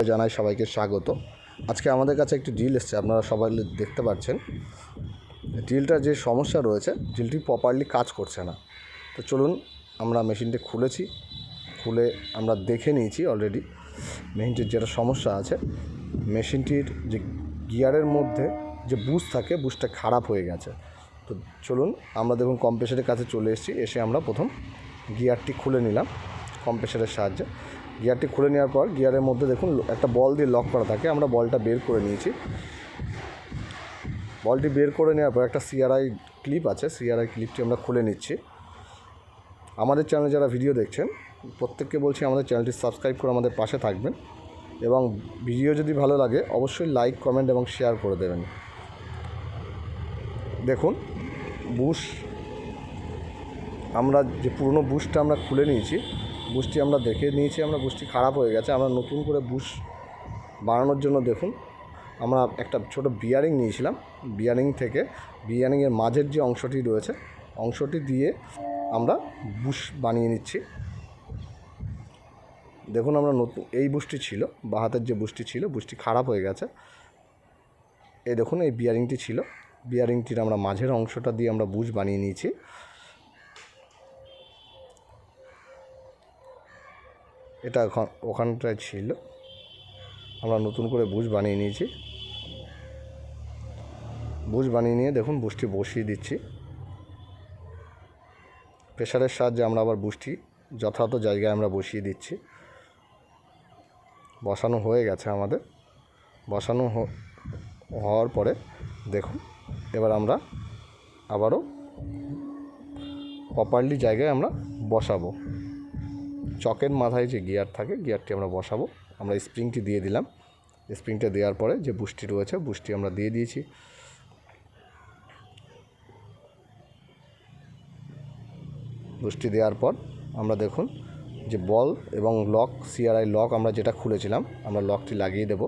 জানাই সবাইকে স্বাগত। আজকে আমাদের কাছে একটি ড্রিল এসছে, আপনারা সবাই দেখতে পাচ্ছেন। ড্রিলটার যে সমস্যা রয়েছে, ড্রিলটি প্রপারলি কাজ করছে না। তো চলুন, আমরা মেশিনটি খুলে আমরা দেখে নিয়েছি অলরেডি মেশিনটির যেটা সমস্যা আছে। মেশিনটির যে গিয়ারের মধ্যে যে বুশ থাকে, বুশটা খারাপ হয়ে গেছে। তো চলুন, আমরা দেখুন কম্প্রেসারের কাছে চলে এসে আমরা প্রথম গিয়ারটি খুলে নিলাম কম্প্রেসারের সাহায্যে। গিয়ারটি খুলে নেওয়ার পর গিয়ারের মধ্যে দেখুন একটা বল দিয়ে লক করা থাকে, আমরা বলটা বের করে নিয়েছি। বলটি বের করে নেওয়ার পর একটা সিআরআই ক্লিপ আছে, সিআরআই ক্লিপটি আমরা খুলে নিচ্ছি। আমাদের চ্যানেলে যারা ভিডিও দেখছেন প্রত্যেককে বলছি আমাদের চ্যানেলটি সাবস্ক্রাইব করে আমাদের পাশে থাকবেন, এবং ভিডিও যদি ভালো লাগে অবশ্যই লাইক, কমেন্ট এবং শেয়ার করে দেবেন। দেখুন বুশ, আমরা যে পুরনো বুশটা আমরা খুলে নিয়েছি, বুশটি আমরা দেখে নিয়েছি, আমরা বুশটি খারাপ হয়ে গেছে। আমরা নতুন করে বুশ বানানোর জন্য দেখুন আমরা একটা ছোট বিয়ারিং নিয়েছিলাম। বিয়ারিংয়ের মাঝের যে অংশটি রয়েছে, অংশটি দিয়ে আমরা বুশ বানিয়ে নিচ্ছি। দেখুন আমরা নতুন এই বুশটি ছিল, বা হাতের যে বুশটি ছিল, বুশটি খারাপ হয়ে গেছে। এই দেখুন এই বিয়ারিংটি ছিল, বিয়ারিংটির আমরা মাঝের অংশটা দিয়ে আমরা বুশ বানিয়ে নিয়েছি। এটা ওখানটায় ছিল, আমরা নতুন করে বুশ বানিয়ে নিয়েছি। বুশ বানিয়ে নিয়ে দেখুন বুশটি বসিয়ে দিচ্ছি। প্রেসারের সাহায্যে আমরা আবার বুশটি যথাযথ জায়গায় আমরা বসিয়ে দিচ্ছি। বসানো হয়ে গেছে আমাদের। বসানো হওয়ার পরে দেখুন এবার আমরা আবারও প্রপারলি জায়গায় আমরা বসাবো। চকের মাথায় যে গিয়ার থাকে, গিয়ারটি আমরা বসাবো। আমরা স্প্রিংটি দিয়ে দিলাম। স্প্রিংটা দেওয়ার পরে যে বুশটি রয়েছে, বুশটি আমরা দিয়ে দিয়েছি। বুশটি দেওয়ার পর আমরা দেখুন যে বল এবং লক, সিআরআই লক আমরা যেটা খুলেছিলাম, আমরা লকটি লাগিয়ে দেব।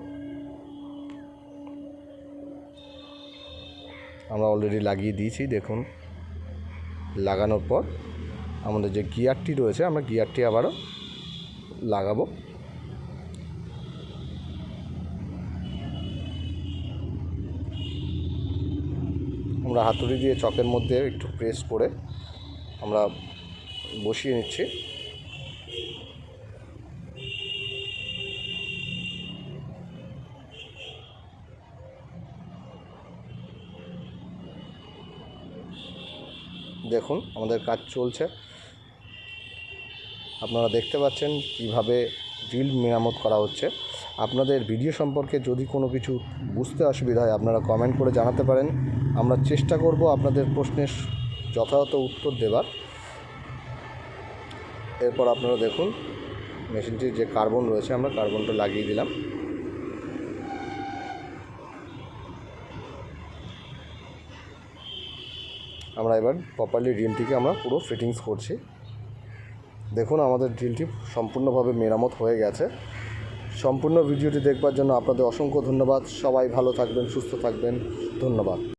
আমরা অলরেডি লাগিয়ে দিয়েছি। দেখুন লাগানোর পর আমাদের যে গিয়ারটি রয়েছে, আমরা গিয়ারটি আবারও লাগাবো। আমরা হাতুড়ি দিয়ে চকের মধ্যে একটু প্রেস করে আমরা বসিয়ে নিচ্ছি। দেখুন আমাদের কাজ চলছে, আপনারা দেখতে পাচ্ছেন কিভাবে ড্রিল মেরামত করা হচ্ছে। আপনাদের ভিডিও সম্পর্কে যদি কোনো কিছু বুঝতে অসুবিধা হয় আপনারা কমেন্ট করে জানাতে পারেন। আমরা চেষ্টা করব আপনাদের প্রশ্নের যথাযথ উত্তর দেবার। এরপর আপনারা দেখুন মেশিনটির যে কার্বন রয়েছে, আমরা কার্বনটা লাগিয়ে দিলাম। আমরা এবার প্রপারলি ড্রিলটিকে আমরা পুরো ফিটিংস করছি। দেখুন আমাদের ড্রিলটি সম্পূর্ণভাবে মেরামত হয়ে গেছে। সম্পূর্ণ ভিডিওটি দেখবার জন্য আপনাদের অসংখ্য ধন্যবাদ। সবাই ভালো থাকবেন, সুস্থ থাকবেন। ধন্যবাদ।